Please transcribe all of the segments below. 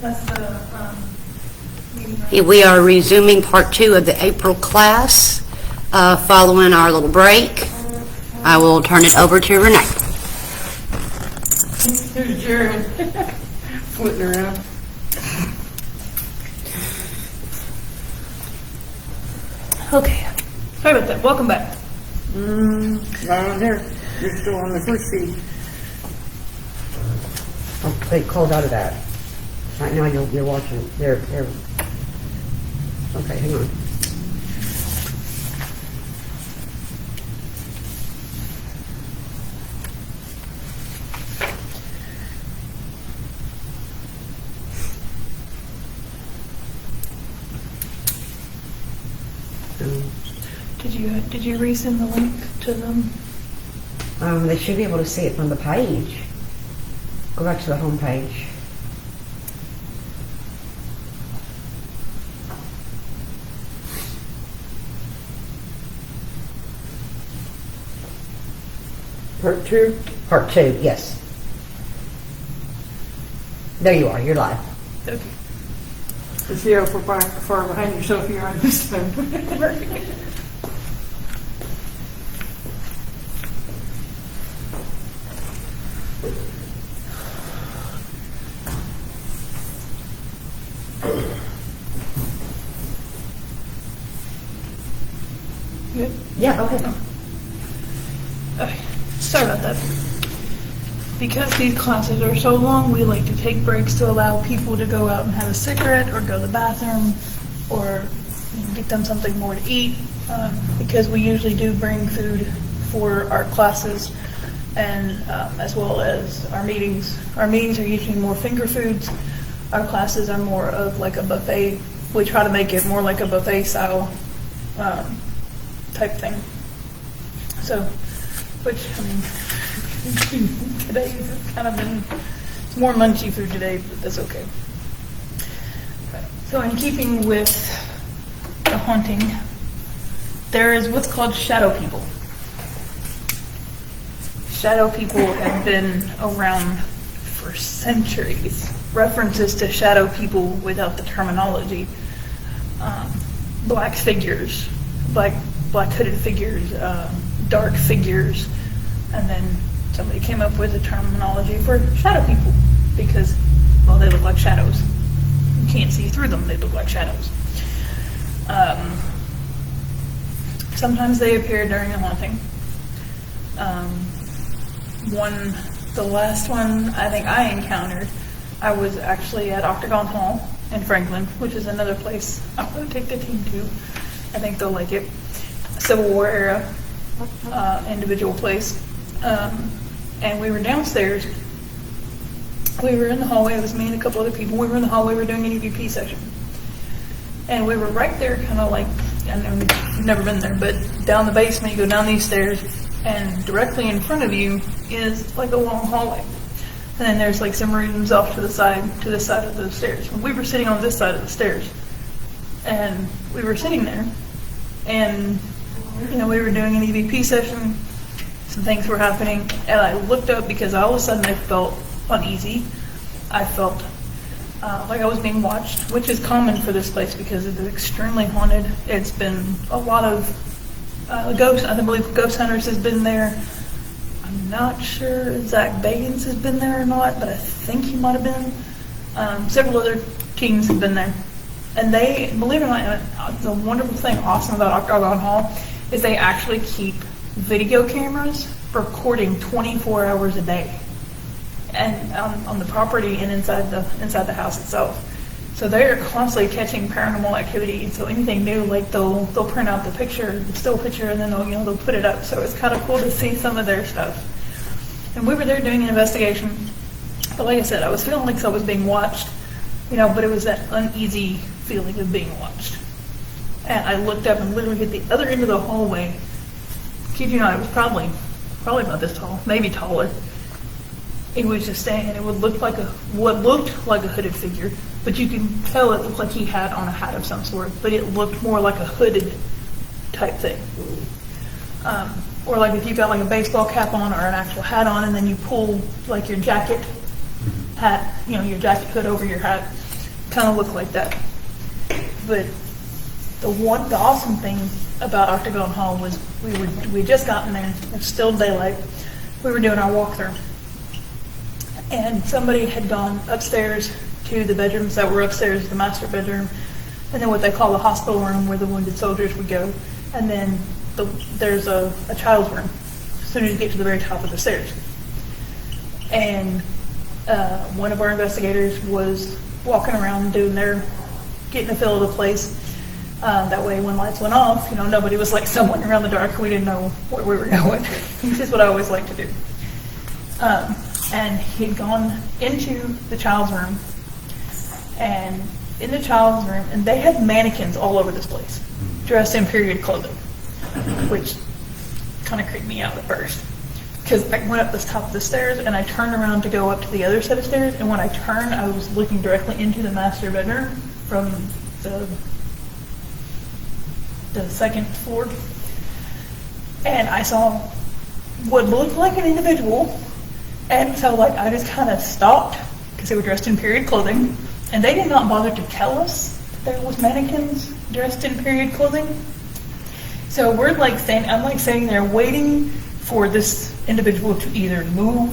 That's the meeting. Here we are resuming part 2 of the April class. Following our little break, I will turn it over to Renee. Here's Jeremy flitting around. Okay, sorry about that. Welcome back. Right on there. You're still on the first feed. Oh, they called out of that. Right now you're watching. They're. Okay, hang on. Did you resend the link to them? They should be able to see it from the page. Go back to the home page. Part 2. Part 2, yes. There you are. You're live. Okay. To see how far behind yourself you are this time. Good. Yeah, go ahead. Okay. Sorry about that. Because these classes are so long, we like to take breaks to allow people to go out and have a cigarette or go to the bathroom or get them something more to eat. Because we usually do bring food for our classes and as well as our meetings. Our meetings are usually more finger foods. Our classes are more of like a buffet. We try to make it more like a buffet style type thing. So, which, I mean, today has kind of been, it's more munchy food today, but that's okay. So in keeping with the haunting, there is what's called shadow people. Shadow people have been around for centuries. References to shadow people without the terminology. Black figures, black hooded figures, dark figures, and then somebody came up with a terminology for shadow people because, well, they look like shadows. You can't see through them, they look like shadows. Sometimes they appear during a haunting. The last one I think I encountered, I was actually at Octagon Hall in Franklin, which is another place I'm going to take the team to. I think they'll like it. Civil War era individual place. And we were downstairs. We were in the hallway. It was me and a couple other people. We were in the hallway. We were doing an EVP session. And we were right there, kind of like, I know you've never been there, but down the basement, you go down these stairs, and directly in front of you is like a long hallway. And then there's like some rooms off to the side of those stairs. We were sitting on this side of the stairs. And we were sitting there, and we were doing an EVP session. Some things were happening, and I looked up because all of a sudden I felt uneasy. I felt like I was being watched, which is common for this place because it's extremely haunted. It's been a lot of ghosts. I believe Ghost Hunters has been there. I'm not sure Zach Bagans has been there or not, but I think he might have been. Several other teams have been there. And they, believe it or not, the wonderful thing, awesome about Octagon Hall, is they actually keep video cameras recording 24 hours a day, and on the property and inside the house itself. So they're constantly catching paranormal activity. And so anything new, like they'll print out the picture, the still picture, and then they'll put it up. So it's kind of cool to see some of their stuff. And we were there doing an investigation. But like I said, I was feeling like I was being watched, but it was that uneasy feeling of being watched. And I looked up and literally hit the other end of the hallway. Kid you not, it was probably about this tall, maybe taller. It was just standing, and it would look like what looked like a hooded figure, but you can tell it looked like he had on a hat of some sort, but it looked more like a hooded type thing. Or like if you got like a baseball cap on or an actual hat on, and then you pull like your jacket hat, your jacket hood over your hat, kind of looked like that. But the awesome thing about Octagon Hall was we had just gotten there. It's still daylight. We were doing our walkthrough, and somebody had gone upstairs to the bedrooms that were upstairs, the master bedroom, and then what they call the hospital room where the wounded soldiers would go, and then there's a child's room as soon as you get to the very top of the stairs. And one of our investigators was walking around getting a feel of the place. That way when lights went off, nobody was like someone around the dark. We didn't know where we were going. Which is what I always like to do. And he'd gone into the child's room, and in the child's room, and they had mannequins all over this place, dressed in period clothing, which kind of creeped me out at first. Because I went up the top of the stairs, and I turned around to go up to the other set of stairs, and when I turned, I was looking directly into the master bedroom from the second floor, and I saw what looked like an individual, and so I just kind of stopped because they were dressed in period clothing, and they did not bother to tell us that there was mannequins dressed in period clothing. So we're I'm sitting there waiting for this individual to either move,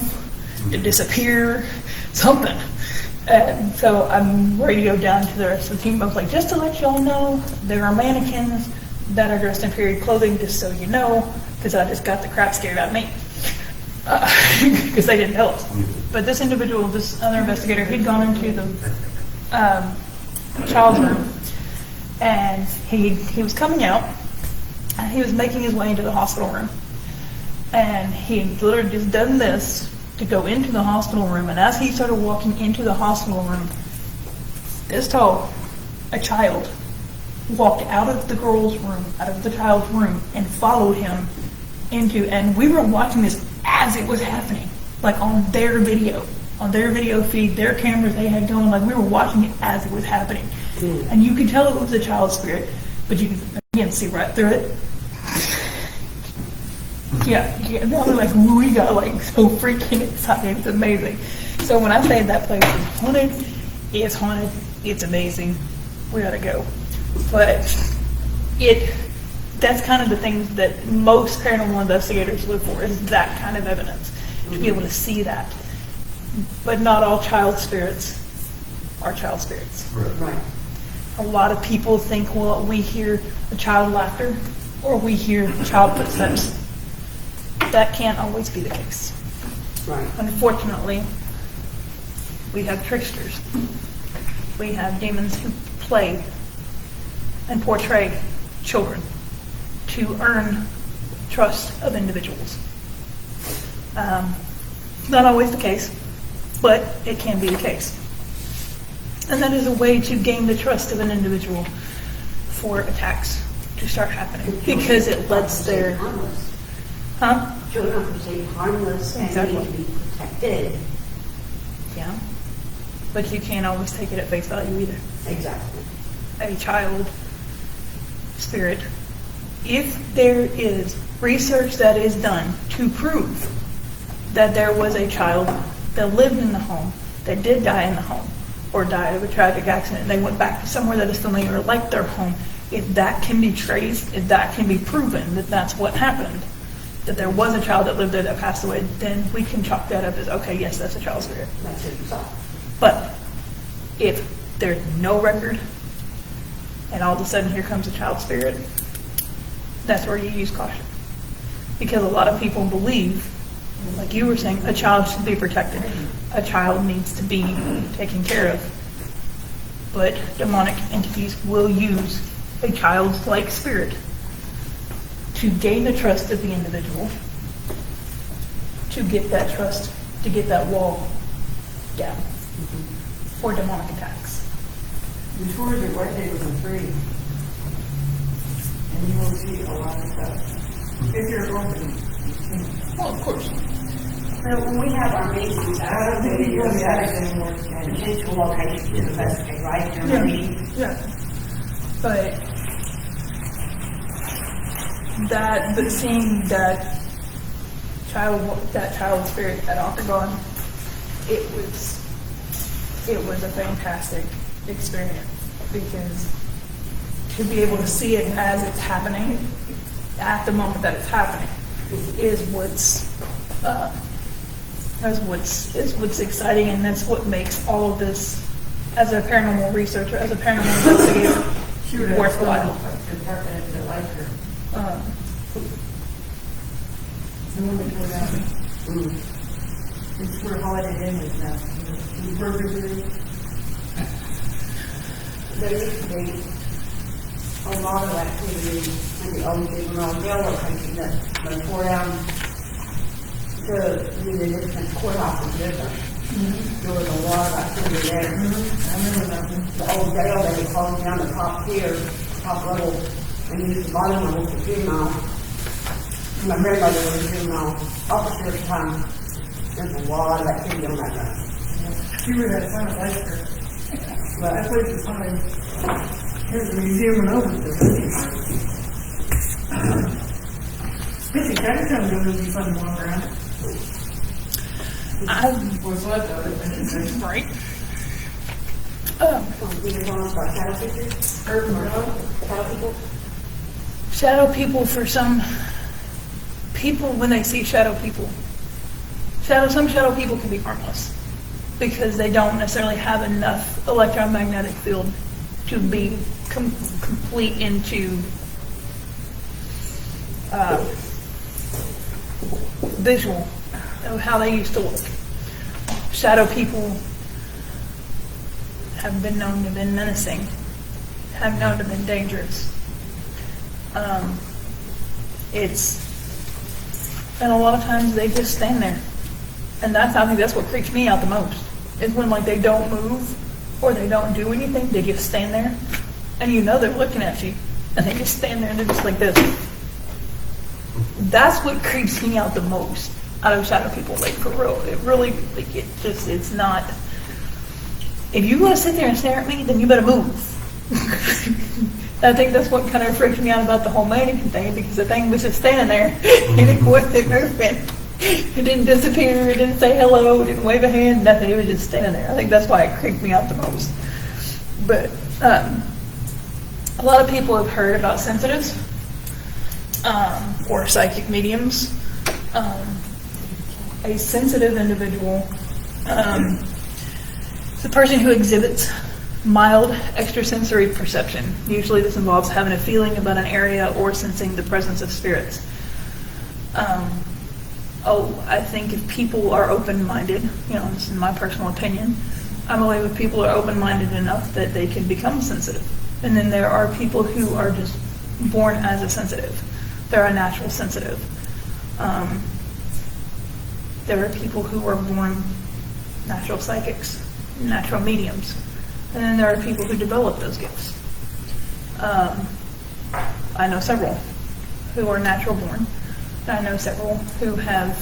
to disappear, something. And so I'm ready to go down to the rest of the team. I was like, just to let y'all know, there are mannequins that are dressed in period clothing, just so you know, because I just got the crap scared out of me. Because they didn't tell us. But this individual, this other investigator, he'd gone into the child's room, and he was coming out, and he was making his way into the hospital room. And he literally just done this to go into the hospital room, and as he started walking into the hospital room, this tall, a child walked out of the girl's room, out of the child's room, and followed him and we were watching this as it was happening, on their video feed, their cameras they had going, we were watching it as it was happening. And you could tell it was a child spirit, but you could, again, see right through it. Yeah, now we're we got so freaking excited. It's amazing. So when I say that place is haunted, it's amazing. We gotta go. But that's kind of the things that most paranormal investigators look for, is that kind of evidence, to be able to see that. But not all child spirits are child spirits. Right. A lot of people think, well, we hear a child laughter or we hear child footsteps. That can't always be the case. Right. Unfortunately, we have tricksters. We have demons who play and portray children to earn trust of individuals. Not always the case, but it can be the case. And that is a way to gain the trust of an individual for attacks to start happening, because it lets their... Huh? Children are perceived harmless and Exactly. need to be protected. Yeah. But you can't always take it at face value either. Exactly. A child spirit, if there is research that is done to prove that there was a child that lived in the home, that did die in the home, or died of a tragic accident, and they went back to somewhere that is familiar like their home, if that can be traced, if that can be proven that that's what happened, that there was a child that lived there that passed away, then we can chalk that up as, okay, yes, that's a child spirit. That's it. So, But if there's no record, and all of a sudden here comes a child spirit, that's where you use caution. Because a lot of people believe, like you were saying, a child should be protected. A child needs to be taken care of. But demonic entities will use a childlike spirit to gain the trust of the individual, to get that trust, to get that wall down for demonic attacks. The tours at White Day are free. And you will see a lot of stuff. If you're open. Well, of course. so when we have our meetings, I I don't don't think you're the attic think anymore. It's potential locations to investigate, right? During our meetings. Yeah. But seeing that child spirit at Octagon, it was it was a fantastic experience because to be able to see it as it's happening, at the moment that it's happening, is what's exciting, and that's what makes all of this, as a paranormal researcher, as a paranormal investigator, worthwhile. It's where Holiday Inn is now. The burger there. There used to be a lot of activity in the old juvenile jail location that they tore down the different courthouses different. There was a lot of activity there. I remember that. The old jail, they were closing down the top tier, top level, and used the bottom level for juvenile. My grandmother was a juvenile officer at the time. There's a lot of activity on that ground. She would have fun at Leicester. But that place is fine. Here's a museum and over there. Busy Chinatown would be fun to walk around. Was what though? Right. We were talking about shadow figures, shadow people. Shadow people, for some people, when they see shadow people, some shadow people can be harmless because they don't necessarily have enough electromagnetic field to be complete into visual of how they used to look. Shadow people have been known to have been menacing, have known to have been dangerous. And a lot of times they just stand there. And I think that's what freaks me out the most, is when like they don't move or they don't do anything, they just stand there and you know they're looking at you and they just stand there and they're just like this. That's what creeps me out the most out of shadow people, like for real. It really, like it's not, if you want to sit there and stare at me, then you better move. I think that's what kind of freaked me out about the whole mannequin thing, because the thing was just standing there and it wasn't moving. It didn't disappear, it didn't say hello, it didn't wave a hand, nothing. It was just standing there. I think that's why it creeped me out the most. But a lot of people have heard about sensitives or psychic mediums. A sensitive individual is a person who exhibits mild extrasensory perception. Usually this involves having a feeling about an area or sensing the presence of spirits. I think if people are open-minded, this is my personal opinion, I believe if people are open-minded enough that they can become sensitive. And then there are people who are just born as a sensitive. They're a natural sensitive. There are people who are born natural psychics, natural mediums. And then there are people who develop those gifts. I know several who are natural born. I know several who have,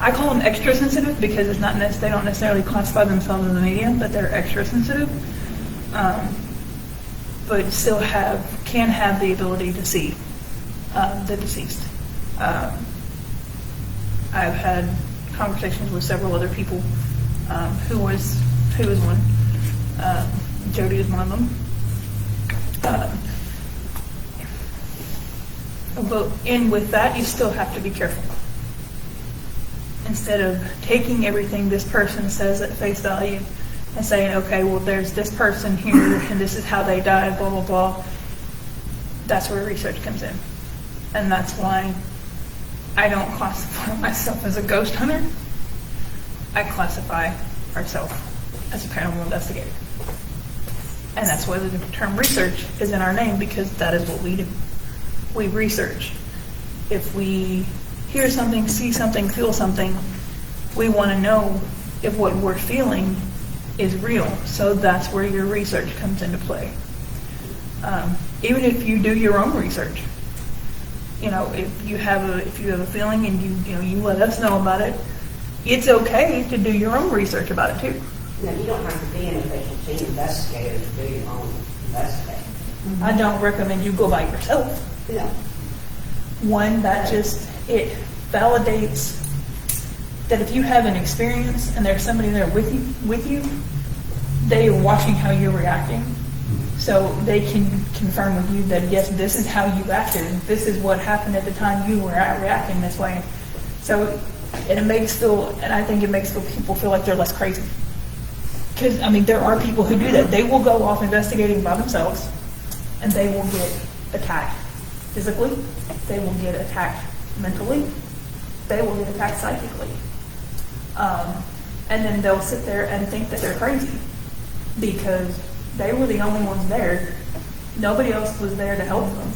I call them extra sensitive because it's not they don't necessarily classify themselves as a medium, but they're extra sensitive. But still can have the ability to see the deceased. I've had conversations with several other people. Who was one? Jody is one of them. But in with that, you still have to be careful. Instead of taking everything this person says at face value and saying, okay, well, there's this person here and this is how they died, blah, blah, blah. That's where research comes in. And that's why I don't classify myself as a ghost hunter. I classify ourselves as a paranormal investigator. And that's why the term research is in our name, because that is what we do. We research. If we hear something, see something, feel something, we want to know if what we're feeling is real. So that's where your research comes into play. Even if you do your own research, if you have a feeling and you let us know about it, it's okay to do your own research about it too. No, you don't have to be an official team investigator to do your own investigation. Mm-hmm. I don't recommend you go by yourself. No. One, it validates that if you have an experience and there's somebody there with you, they are watching how you're reacting. So they can confirm with you that, yes, this is how you acted, and this is what happened at the time you were reacting this way. So and I think it makes people feel like they're less crazy. Because, I mean, there are people who do that. They will go off investigating by themselves, and they will get attacked physically. They will get attacked mentally. They will get attacked psychically. And then they'll sit there and think that they're crazy because they were the only ones there. Nobody else was there to help them.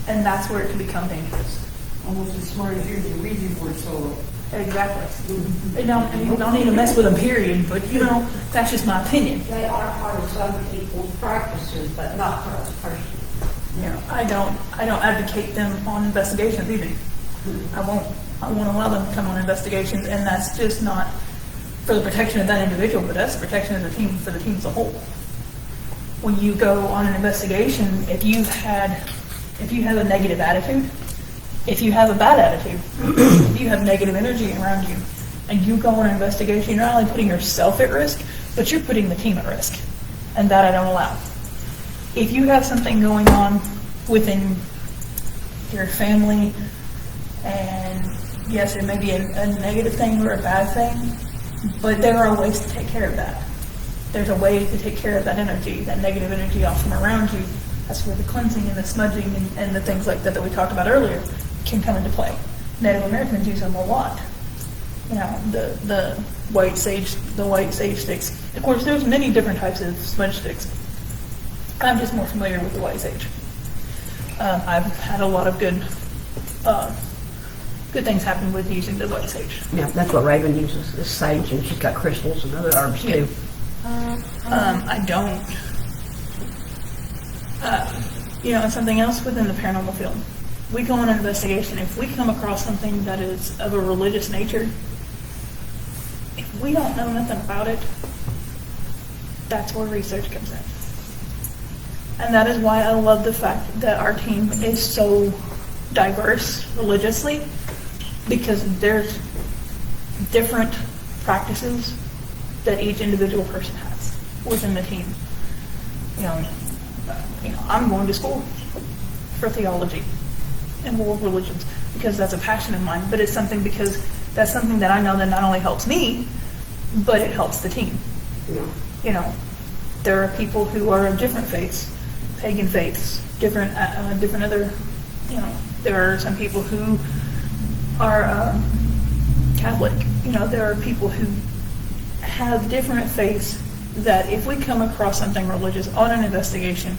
And that's where it can become dangerous. Almost as smart as using a Ouija board solo. Exactly. You don't need to mess with them, period. But, that's just my opinion. They are part of some people's practices, but not for us personally. I don't advocate them on investigations either. I won't allow them to come on investigations, and that's just not for the protection of that individual, but that's protection of the team, for the team as a whole. When you go on an investigation, if you have a negative attitude, if you have a bad attitude, if you have negative energy around you, and you go on an investigation, you're not only putting yourself at risk, but you're putting the team at risk. And that I don't allow. If you have something going on within your family, and yes, it may be a negative thing or a bad thing, but there are ways to take care of that. There's a way to take care of that energy, that negative energy off from around you. That's where the cleansing and the smudging and the things like that we talked about earlier can come into play. Native Americans use them a lot. The white sage sticks. Of course, there's many different types of smudge sticks. I'm just more familiar with the white sage. I've had a lot of good things happen with using the white sage. Yeah, that's what Raven uses, is sage, and she's got crystals and other herbs too. I don't. And something else within the paranormal field. We go on an investigation. If we come across something that is of a religious nature, if we don't know nothing about it, that's where research comes in. And that is why I love the fact that our team is so diverse religiously, because there's different practices that each individual person has within the team. I'm going to school for theology and world religions because that's a passion of mine, but it's something because that's something that I know that not only helps me, but it helps the team. Yeah. There are people who are of different faiths, pagan faiths, different other, there are some people who are Catholic. There are people who have different faiths that if we come across something religious on an investigation,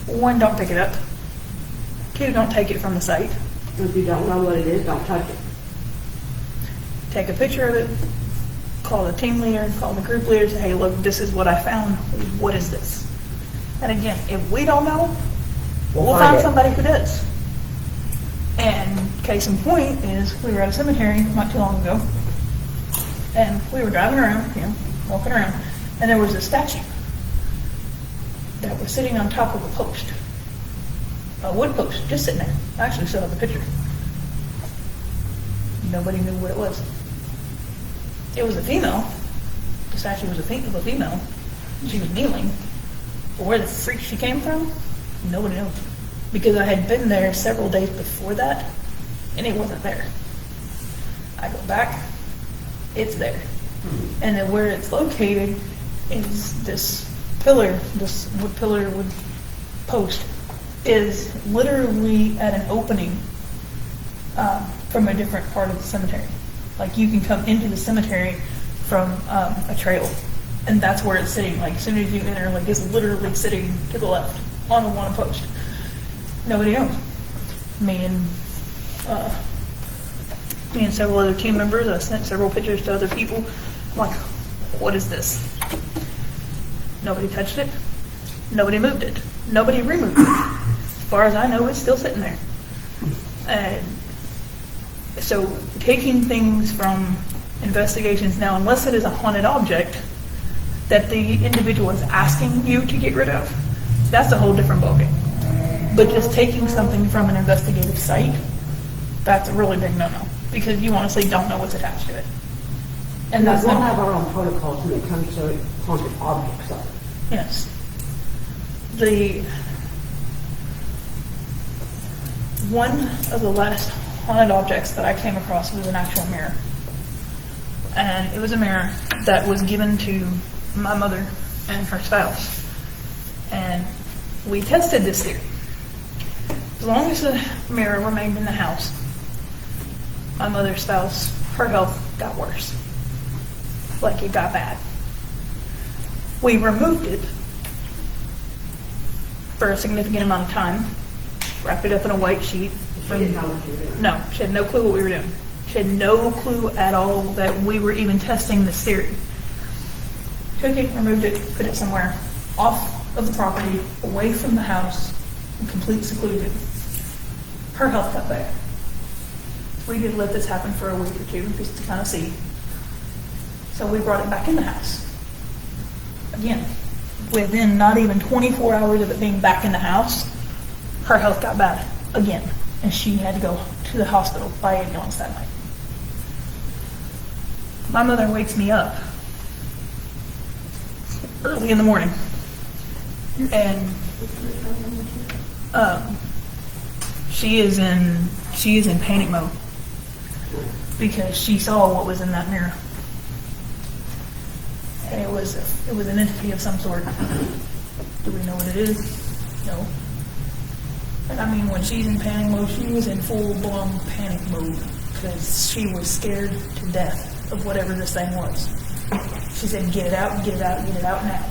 one, don't pick it up. Two, don't take it from the site. If you don't know what it is, don't touch it. Take a picture of it, call the team leader, call the group leader, say, hey, look, this is what I found. What is this? And again, if we don't know, we'll find somebody who does. And case in point is we were at a cemetery not too long ago, and we were driving around, walking around, and there was a statue that was sitting on top of a post, a wood post, just sitting there. I actually still have the picture. Nobody knew what it was. It was a female. The statue was a female. She was kneeling. But where the freak she came from, nobody knows. Because I had been there several days before that, and it wasn't there. I go back, it's there. And then where it's located is this pillar, this wood post, is literally at an opening from a different part of the cemetery. Like you can come into the cemetery from a trail, and that's where it's sitting. Like as soon as you enter, like it's literally sitting to the left on a one post. Nobody knows. Me and several other team members, I sent several pictures to other people. I'm like, what is this? Nobody touched it. Nobody moved it. Nobody removed it. As far as I know, it's still sitting there. And so taking things from investigations now, unless it is a haunted object that the individual is asking you to get rid of, that's a whole different ballgame. But just taking something from an investigative site, that's a really big no-no. because you honestly don't know what's attached to it. And that's We'll not, have our own protocols when it comes to haunted objects, though. yes. The one of the last haunted objects that I came across was an actual mirror. And it was a mirror that was given to my mother and her spouse. And we tested this theory. As long as the mirror remained in the house, my mother's spouse, her health got worse. Like it got bad. We removed it for a significant amount of time, wrapped it up in a white sheet. She didn't know what you were doing. No, she had no clue what we were doing. She had no clue at all that we were even testing this theory. Took it, removed it, put it somewhere off of the property, away from the house, in complete seclusion. Her health got better. We did let this happen for a week or two just to kind of see. So we brought it back in the house. Again, within not even 24 hours of it being back in the house, her health got bad again. And she had to go to the hospital by ambulance that night. My mother wakes me up early in the morning. And she is in panic mode because she saw what was in that mirror. And it was an entity of some sort. Do we know what it is? No. And I mean, when she's in panic mode, she was in full-blown panic mode because she was scared to death of whatever this thing was. She said, get it out, get it out, get it out now.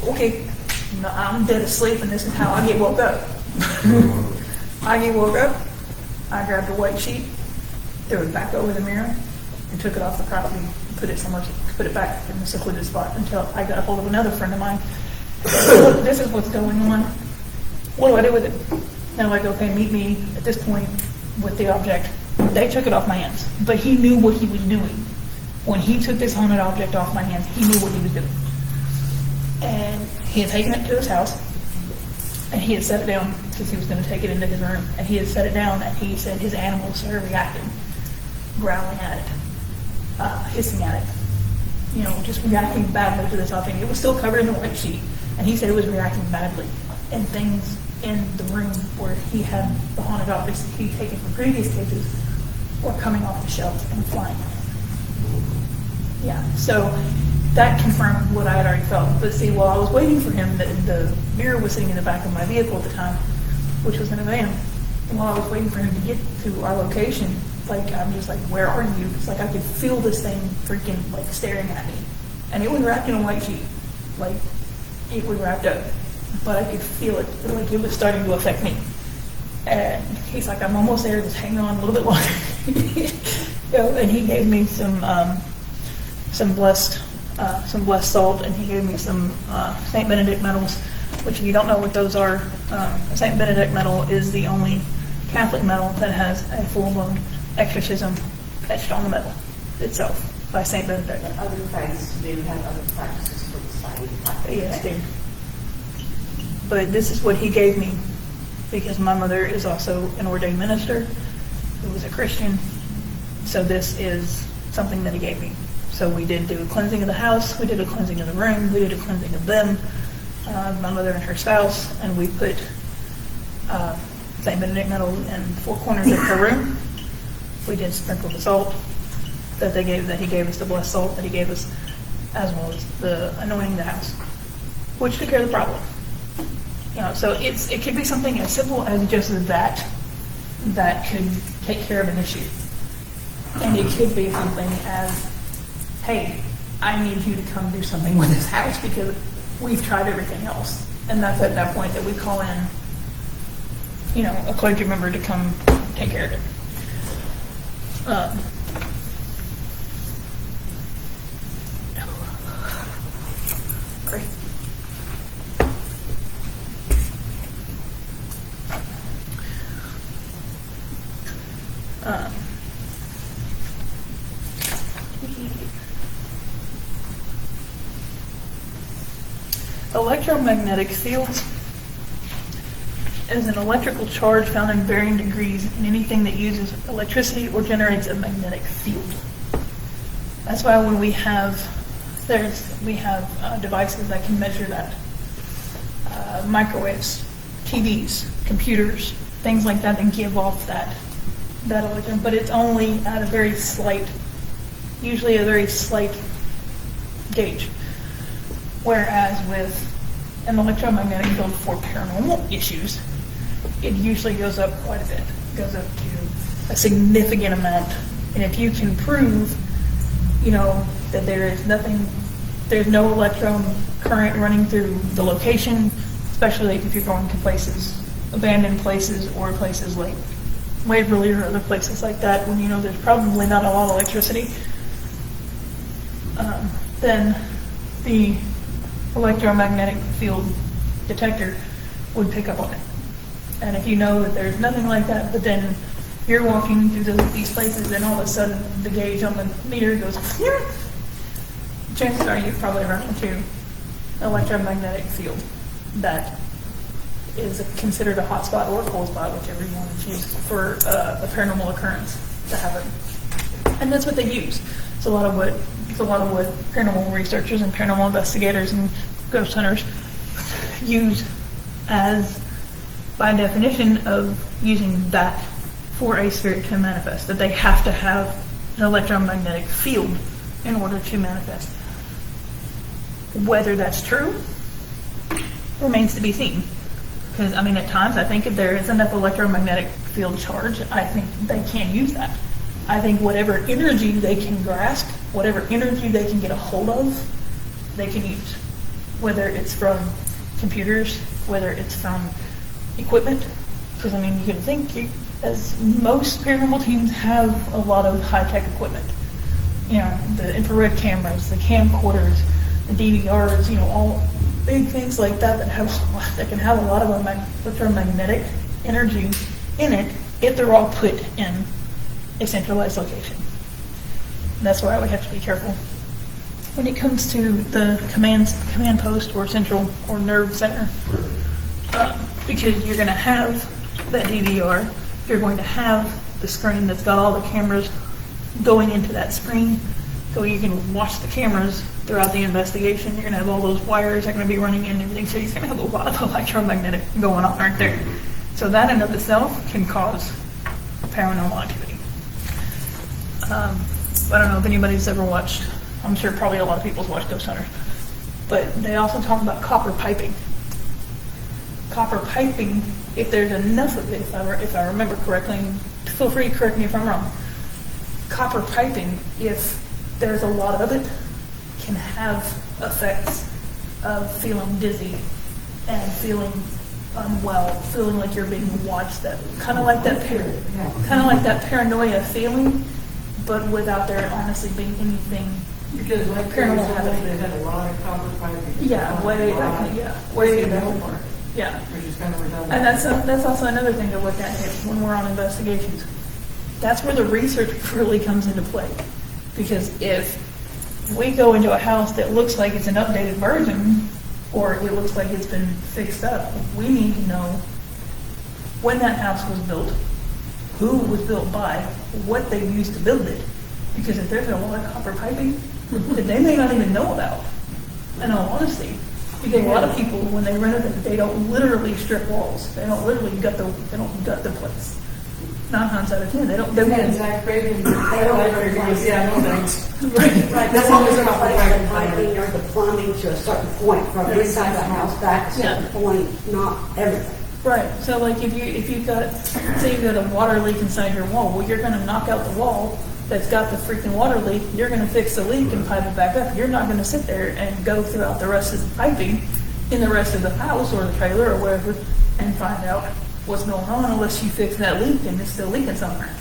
Okay, no, I'm dead asleep and this is how I get woke up. I get woke up, I grabbed a white sheet, threw it back over the mirror, and took it off the property, put it somewhere, put it back in the secluded spot until I got a hold of another friend of mine. Look, this is what's going on. What do I do with it? And I'm like, okay, meet me at this point with the object. They took it off my hands, but he knew what he was doing. When he took this haunted object off my hands, he knew what he was doing. And he had taken it to his house, and he had set it down because he was going to take it into his room. And he had set it down, and he said his animals started reacting, growling at it, hissing at it, you know, just reacting badly to this whole thing. It was still covered in the white sheet, and he said it was reacting badly. And things in the room where he had the haunted objects that he'd taken from previous cases were coming off the shelves and flying. Yeah, so that confirmed what I had already felt. But see, while I was waiting for him, the mirror was sitting in the back of my vehicle at the time, which was in a van. And while I was waiting for him to get to our location, like, I'm just like, where are you? It's like I could feel this thing freaking, like, staring at me. And it was wrapped in a white sheet. Like, it was wrapped up. But I could feel it, like it was starting to affect me. And he's like, I'm almost there, just hang on a little bit longer. You know, and he gave me some blessed salt, and he gave me some St. Benedict medals, which if you don't know what those are, St. Benedict medal is the only Catholic medal that has a full-blown exorcism etched on the medal itself by St. Benedict. Other faiths do have other practices for the same. Yes, dude. But this is what he gave me because my mother is also an ordained minister who was a Christian. So this is something that he gave me. So we did do a cleansing of the house, we did a cleansing of the room, we did a cleansing of them, my mother and her spouse, and we put St. Benedict medal in 4 corners of her room. We did sprinkle the salt that he gave us, the blessed salt that he gave us, as well as the anointing the house, which took care of the problem. You know, so it could be something as simple as just that could take care of an issue. And it could be something as, hey, I need you to come do something with this house because we've tried everything else. And that's at that point that we call in, you know, a clergy member to come take care of it. Great. Electromagnetic fields is an electrical charge found in varying degrees in anything that uses electricity or generates a magnetic field. That's why when we have devices that can measure that, microwaves, TVs, computers, things like that, and give off that electron. But it's only at a very slight, usually a very slight gauge. Whereas with an electromagnetic field for paranormal issues, it usually goes up quite a bit. It goes up to a significant amount. And if you can prove, that there's no electron current running through the location, especially if you're going to places, abandoned places, or places like Waverly or other places like that, when there's probably not a lot of electricity, then the electromagnetic field detector would pick up on it. And if you know that there's nothing like that, but then you're walking through these places and all of a sudden the gauge on the meter goes, chances are you've probably run into an electromagnetic field that is considered a hot spot or a cold spot, whichever you want to choose, for a paranormal occurrence to happen. And that's what they use. It's a lot of what paranormal researchers and paranormal investigators and ghost hunters use as, by definition, of using that for a spirit to manifest, that they have to have an electromagnetic field in order to manifest. Whether that's true remains to be seen. Because, at times, I think if there is enough electromagnetic field charge, I think they can use that. I think whatever energy they can grasp, whatever energy they can get a hold of, they can use. Whether it's from computers, whether it's from equipment. Because, you can think, as most paranormal teams have a lot of high-tech equipment. The infrared cameras, the camcorders, the DVRs, all big things like that that can have a lot of electromagnetic energy in it if they're all put in a centralized location. And that's why we have to be careful when it comes to the command post or central or nerve center, because you're going to have that DVR, you're going to have the screen that's got all the cameras going into that screen, so you can watch the cameras throughout the investigation. You're going to have all those wires that are going to be running in and everything, so you're going to have a lot of electromagnetic going on right there. So that in of itself can cause paranormal activity. I don't know if anybody's ever watched, I'm sure probably a lot of people's watched Ghost Hunters, but they also talk about copper piping. Copper piping, if there's enough of it, if I remember correctly, feel free to correct me if I'm wrong. Copper piping, if there's a lot of it, can have effects of feeling dizzy and feeling unwell, feeling like you're being watched. That kind of like that paranoia feeling, but without there honestly being anything. Because like paranormal happening, happening. they had a lot of copper piping. Way before. Yeah. Which is kind of redundant. And that's also another thing to look at when we're on investigations. That's where the research really comes into play. Because if we go into a house that looks like it's an updated version, or it looks like it's been fixed up, we need to know when that house was built, who it was built by, what they used to build it. Because if there's a lot of copper piping that they may not even know about, in all honesty. Because a lot of people, when they renovate, they don't literally strip walls. They don't literally gut the place. 9 times out of 10, they don't. They won't. Zach Craven, yeah, no thanks. Right, that's always a replacement piping or the plumbing to a certain point from inside the house back to a certain point, not everything. Right. So like if you've got, say you've got a water leak inside your wall, well, you're going to knock out the wall that's got the freaking water leak. You're going to fix the leak and pipe it back up. You're not going to sit there and go throughout the rest of the piping in the rest of the house or the trailer or wherever and find out what's going on unless you fix that leak and it's still leaking somewhere.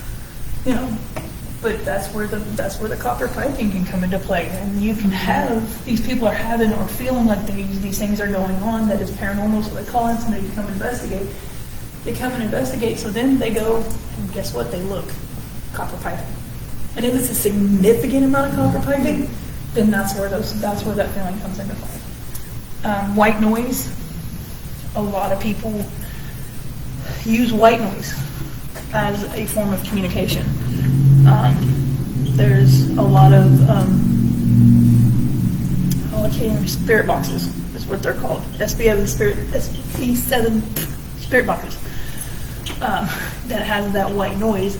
But that's where the copper piping can come into play. And you can have, these people are having or feeling like these things are going on that is paranormal, so they call in somebody to come investigate. They come and investigate, so then they go, and guess what? They look, copper piping. And if it's a significant amount of copper piping, then that's where that feeling comes into play. White noise, a lot of people use white noise as a form of communication. There's a lot of, spirit boxes is what they're called. SB7 spirit boxes that has that white noise.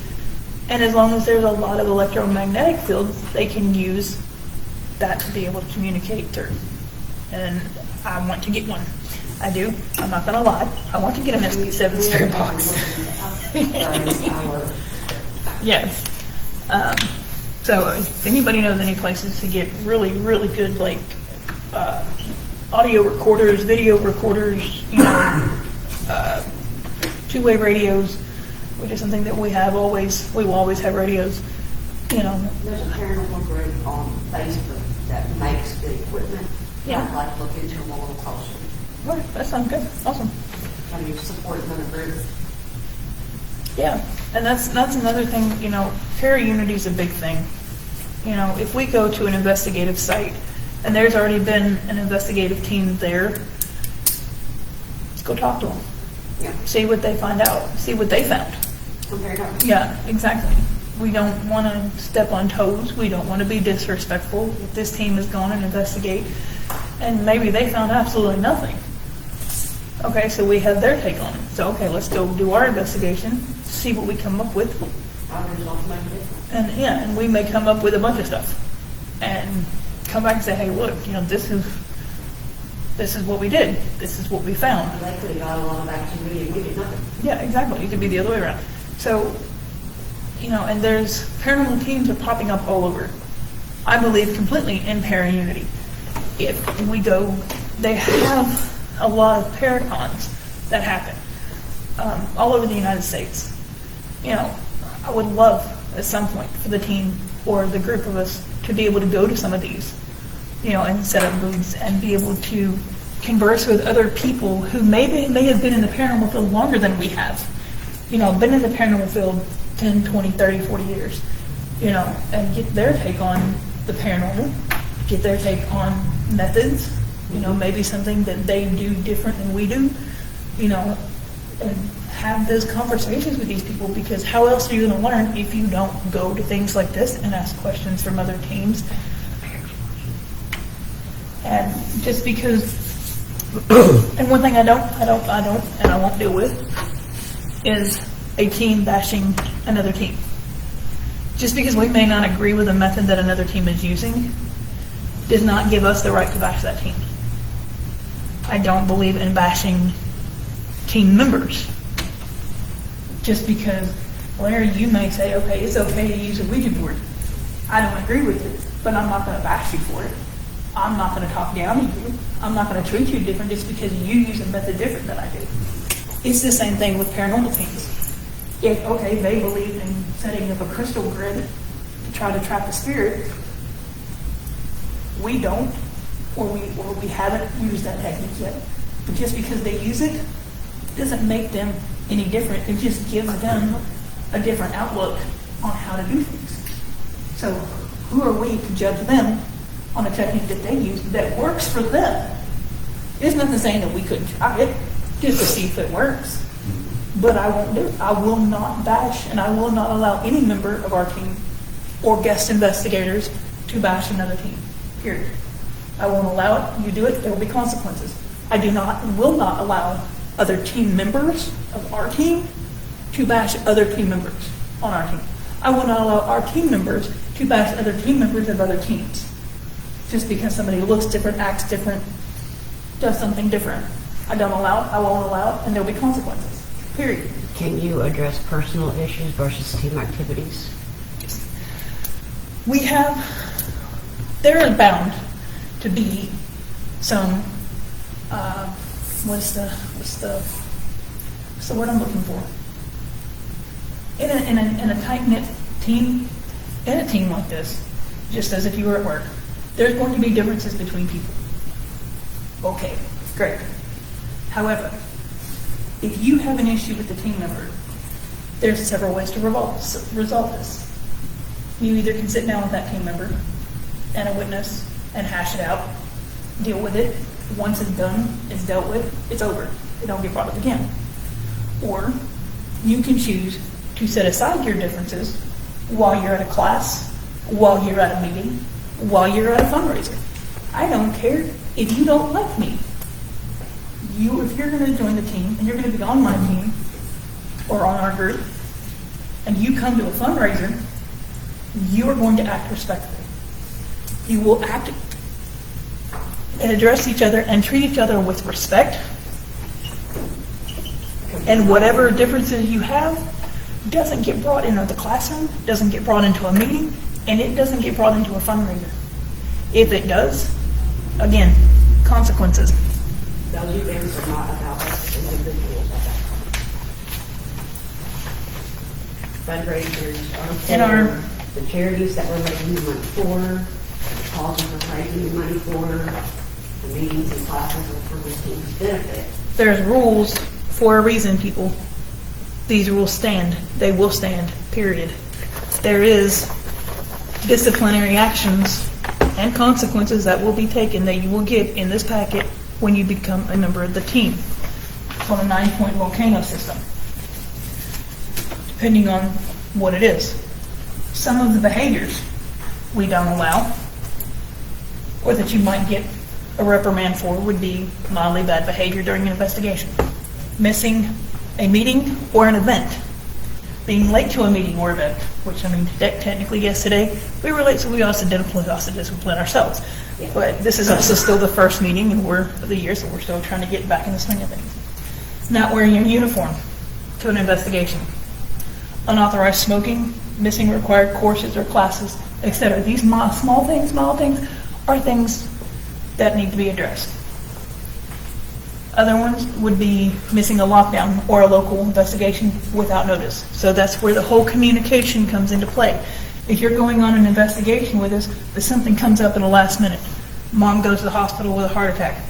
And as long as there's a lot of electromagnetic fields, they can use that to be able to communicate through. And I want to get one. I do. I'm not gonna lie. I want to get an SB7 spirit box. Yes. So if anybody knows any places to get really, really good, like, audio recorders, video recorders, two-way radios, which is something that we will always have radios, There's a paranormal group on Facebook that makes the equipment. Yeah. I'd like to look into them a little closer. All right, that sounds good. Awesome. I mean, support another group. Yeah, and that's another thing, Fairy Unity is a big thing. If we go to an investigative site and there's already been an investigative team there, let's go talk to them. Yeah. See what they find out, see what they found. Compare notes. Yeah, exactly. We don't want to step on toes. We don't want to be disrespectful. If this team has gone and investigate, and maybe they found absolutely nothing. Okay, so we have their take on it. So, okay, let's go do our investigation, see what we come up with. Our results make a difference. And we may come up with a bunch of stuff. And come back and say, hey, look, this is what we did. This is what we found. They could have got a lot of activity and we did nothing. Yeah, exactly. It could be the other way around. So, and there's paranormal teams are popping up all over. I believe completely in Paraunity. If we go, they have a lot of paracons that happen all over the United States. I would love at some point for the team or the group of us to be able to go to some of these, and set up booths and be able to converse with other people who may have been in the paranormal field longer than we have. Been in the paranormal field 10, 20, 30, 40 years, and get their take on the paranormal, get their take on methods, maybe something that they do different than we do, and have those conversations with these people, because how else are you going to learn if you don't go to things like this and ask questions from other teams? And just because, and one thing I don't, and I won't deal with, is a team bashing another team. Just because we may not agree with the method that another team is using does not give us the right to bash that team. I don't believe in bashing team members. Just because, Larry, you may say, okay, it's okay to use a Ouija board. I don't agree with it, but I'm not going to bash you for it. I'm not going to talk down to you. I'm not going to treat you different just because you use a method different than I do. It's the same thing with paranormal teams. If, okay, they believe in setting up a crystal grid to try to trap a spirit, we don't, or we haven't used that technique yet. But just because they use it doesn't make them any different. It just gives them a different outlook on how to do things. So who are we to judge them on a technique that they use that works for them? There's nothing saying that we couldn't try it just to see if it works. But I won't do it. I will not bash, and I will not allow any member of our team or guest investigators to bash another team. Period. I won't allow it. You do it, there will be consequences. I do not and will not allow other team members of our team to bash other team members on our team. I will not allow our team members to bash other team members of other teams. Just because somebody looks different, acts different, does something different. I don't allow it, I won't allow it, and there will be consequences. Period. Can you address personal issues versus team activities? There is bound to be some, what's the word I'm looking for? In a tight-knit team, in a team like this, just as if you were at work, there's going to be differences between people. Okay, great. However, if you have an issue with the team member, there's several ways to resolve this. You either can sit down with that team member and a witness and hash it out, deal with it. Once it's done, it's dealt with, it's over. It don't get brought up again. Or you can choose to set aside your differences while you're at a class, while you're at a meeting, while you're at a fundraiser. I don't care if you don't like me. If you're going to join the team and you're going to be on my team or on our group, and you come to a fundraiser, you are going to act respectfully. You will act and address each other and treat each other with respect. And whatever differences you have doesn't get brought into the classroom, doesn't get brought into a meeting, and it doesn't get brought into a fundraiser. If it does, again, consequences. Those events are not about us as individuals. Fundraisers In are our- for the charities that we're raising the money for, the causes we're raising the money for, the meetings and classes are for the team's benefit. There's rules for a reason, people. These rules stand. They will stand, period. There is disciplinary actions and consequences that will be taken that you will get in this packet when you become a member of the team on a 9-point volcano system, depending on what it is. Some of the behaviors we don't allow, or that you might get a reprimand for, would be mildly bad behavior during an investigation. Missing a meeting or an event. Being late to a meeting or event, which, I mean, technically, yes, today, we were late, so we also discipline ourselves. But this is also still the first meeting of the year, so we're still trying to get back in the swing of things. Not wearing your uniform to an investigation. Unauthorized smoking, missing required courses or classes, etc. These small things are things that need to be addressed. Other ones would be missing a lockdown or a local investigation without notice. So that's where the whole communication comes into play. If you're going on an investigation with us, but something comes up in the last minute, mom goes to the hospital with a heart attack,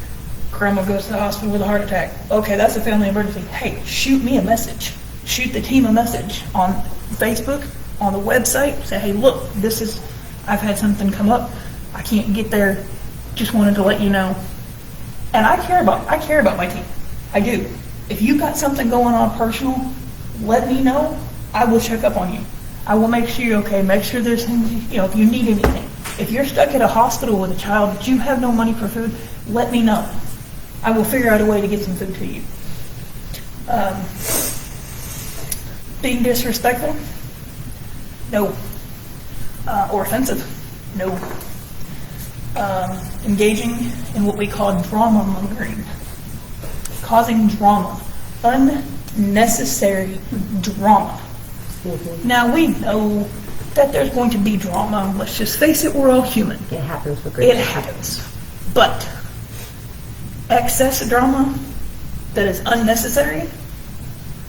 grandma goes to the hospital with a heart attack, okay, that's a family emergency. Hey, shoot me a message. Shoot the team a message on Facebook, on the website. Say, hey, look, I've had something come up. I can't get there. Just wanted to let you know. And I care about my team. I do. If you got something going on personal, let me know. I will check up on you. I will make sure you're okay. Make sure there's things, if you need anything. If you're stuck at a hospital with a child that you have no money for food, let me know. I will figure out a way to get some food to you. Being disrespectful? No. Or offensive? No. Engaging in what we call drama mongering. Causing drama. Unnecessary drama. Now we know that there's going to be drama. Let's just face it, we're all human. It happens with great It happens. But excess drama that is unnecessary,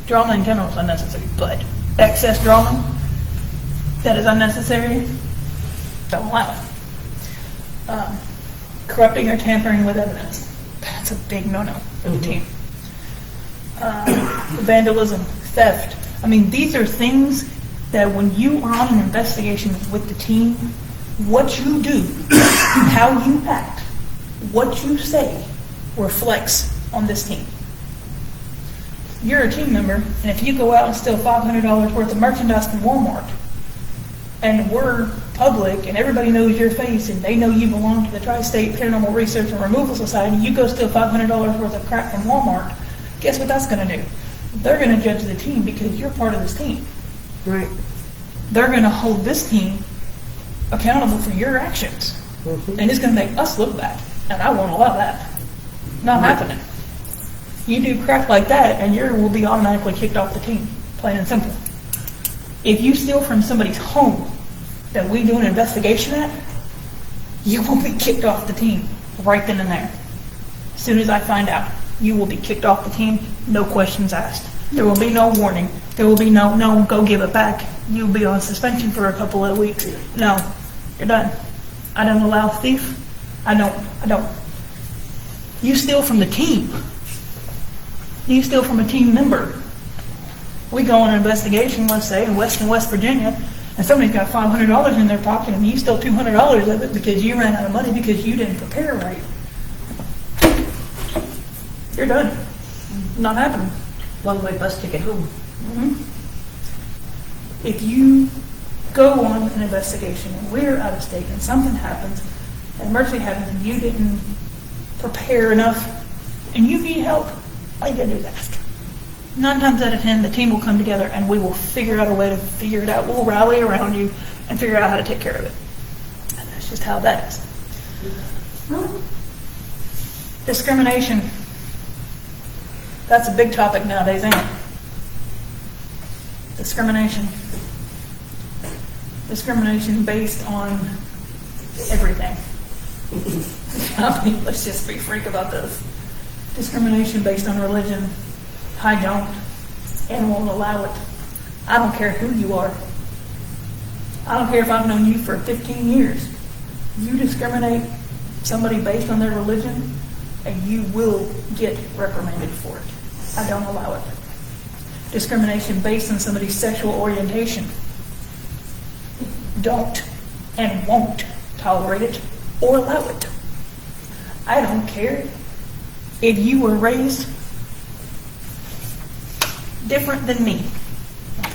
drama in general is unnecessary, but excess drama that is unnecessary, don't allow it. Corrupting or tampering with evidence. That's a big no-no for the team. Vandalism, theft. I mean, these are things that when you are on an investigation with the team, what you do, how you act, what you say reflects on this team. You're a team member, and if you go out and steal $500 worth of merchandise from Walmart, and we're public, and everybody knows your face, and they know you belong to the Tri-State Paranormal Research and Removal Society, you go steal $500 worth of crap from Walmart, guess what that's going to do? They're going to judge the team because you're part of this team. Right. They're going to hold this team accountable for your actions. And it's going to make us look bad. And I won't allow that. Not happening. You do crap like that, and you will be automatically kicked off the team. Plain and simple. If you steal from somebody's home that we do an investigation at, you will be kicked off the team right then and there. As soon as I find out, you will be kicked off the team, no questions asked. There will be no warning. There will be no, go give it back. You'll be on suspension for a couple of weeks. No, you're done. I don't allow thief. I don't. You steal from the team. You steal from a team member. We go on an investigation, let's say, in West Virginia, and somebody's got $500 in their pocket, and you stole $200 of it because you ran out of money because you didn't prepare right. You're done. Not happening. One-way bus ticket home. If you go on an investigation and we're out of state and something happens, an emergency happens and you didn't prepare enough and you need help, all you gotta do is ask. 9 times out of 10, the team will come together and we will figure out a way to figure it out. We'll rally around you and figure out how to take care of it. And that's just how that is. Discrimination. That's a big topic nowadays, ain't it? Discrimination. Discrimination based on everything. I mean, let's just be frank about this. Discrimination based on religion, I don't and won't allow it. I don't care who you are. I don't care if I've known you for 15 years. You discriminate somebody based on their religion, and you will get reprimanded for it. I don't allow it. Discrimination based on somebody's sexual orientation. Don't and won't tolerate it or allow it. I don't care if you were raised different than me.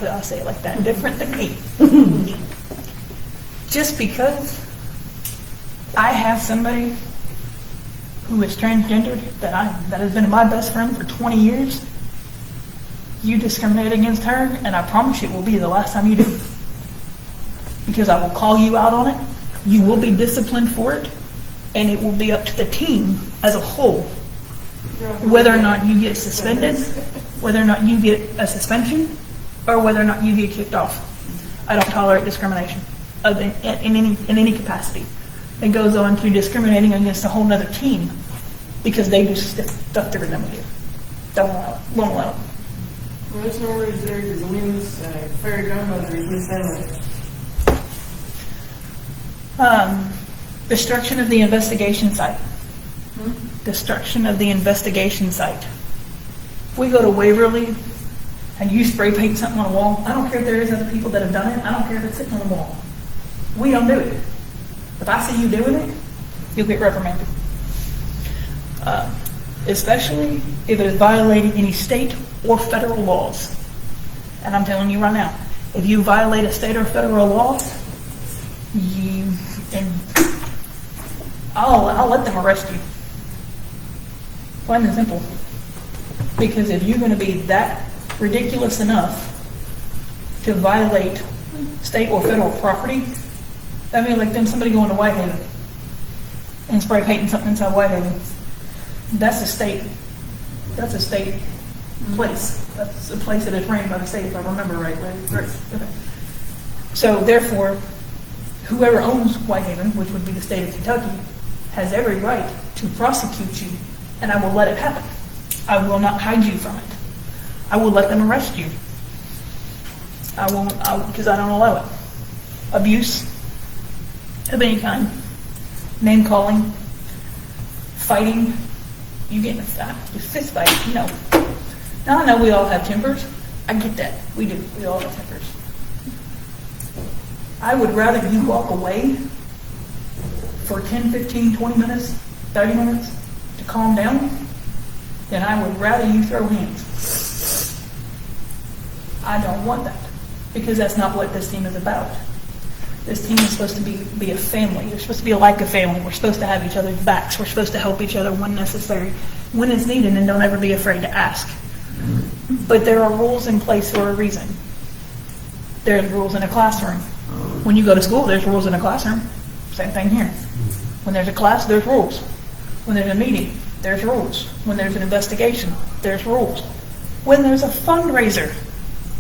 I'll say it like that, different than me. Just because I have somebody who is transgendered that has been my best friend for 20 years, you discriminate against her, and I promise you it will be the last time you do. Because I will call you out on it, you will be disciplined for it, and it will be up to the team as a whole whether or not you get suspended, whether or not you get a suspension, or whether or not you get kicked off. I don't tolerate discrimination in any capacity. It goes on to discriminating against a whole other team because they do stuff different than we do. Don't allow it. Won't allow it. Well, there's no worries there because Alina's fairy godmother is Miss Emily. Destruction of the investigation site. Destruction of the investigation site. If we go to Waverly and you spray paint something on a wall, I don't care if there is other people that have done it. I don't care if it's sitting on the wall. We don't do it. If I see you doing it, you'll get reprimanded. Especially if it is violating any state or federal laws. And I'm telling you right now, if you violate a state or federal law, I'll let them arrest you. Plain and simple. Because if you're going to be that ridiculous enough to violate state or federal property, that'd be like them somebody going to Whitehaven and spray painting something inside Whitehaven. That's a state place. That's a place that is ran by the state, if I remember right. Okay. So therefore, whoever owns Whitehaven, which would be the state of Kentucky, has every right to prosecute you, and I will let it happen. I will not hide you from it. I will let them arrest you. I won't, because I don't allow it. Abuse of any kind, name calling, fighting. You get in a fist fight, no. Now I know we all have tempers. I get that. We do. We all have tempers. I would rather you walk away for 10, 15, 20 minutes, 30 minutes to calm down than I would rather you throw hands. I don't want that because that's not what this team is about. This team is supposed to be a family. You're supposed to be like a family. We're supposed to have each other's backs. We're supposed to help each other when necessary, when it's needed, and don't ever be afraid to ask. But there are rules in place for a reason. There's rules in a classroom. When you go to school, there's rules in a classroom. Same thing here. When there's a class, there's rules. When there's a meeting, there's rules. When there's an investigation, there's rules. When there's a fundraiser,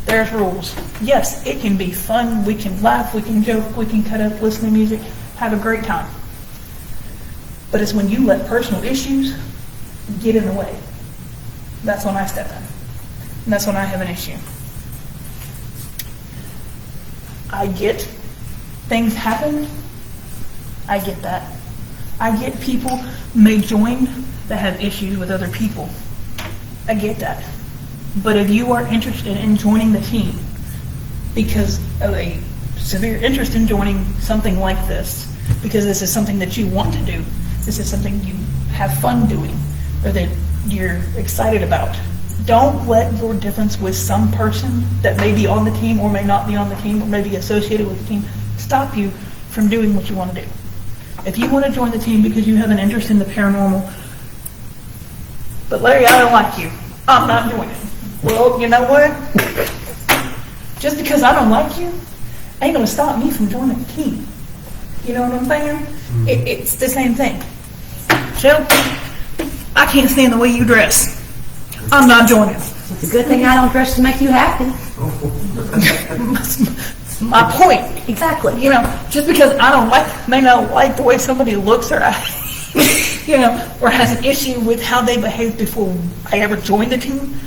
there's rules. Yes, it can be fun. We can laugh. We can joke. We can cut up, listen to music, have a great time. But it's when you let personal issues get in the way. That's when I step in. And that's when I have an issue. I get things happen. I get that. I get people may join that have issues with other people. I get that. But if you are interested in joining the team because of a severe interest in joining something like this, because this is something that you want to do, this is something you have fun doing, or that you're excited about, Don't let your difference with some person that may be on the team or may not be on the team or may be associated with the team stop you from doing what you want to do. If you want to join the team because you have an interest in the paranormal, but Larry, I don't like you, I'm not joining. Well, you know what? Just because I don't like you ain't going to stop me from joining the team. You know what I'm saying? It's the same thing. Shell, I can't stand the way you dress. I'm not joining. It's a good thing I don't dress to make you happy. My point. Exactly. You know, just because I may not like the way somebody looks or or has an issue with how they behave before I ever joined the team,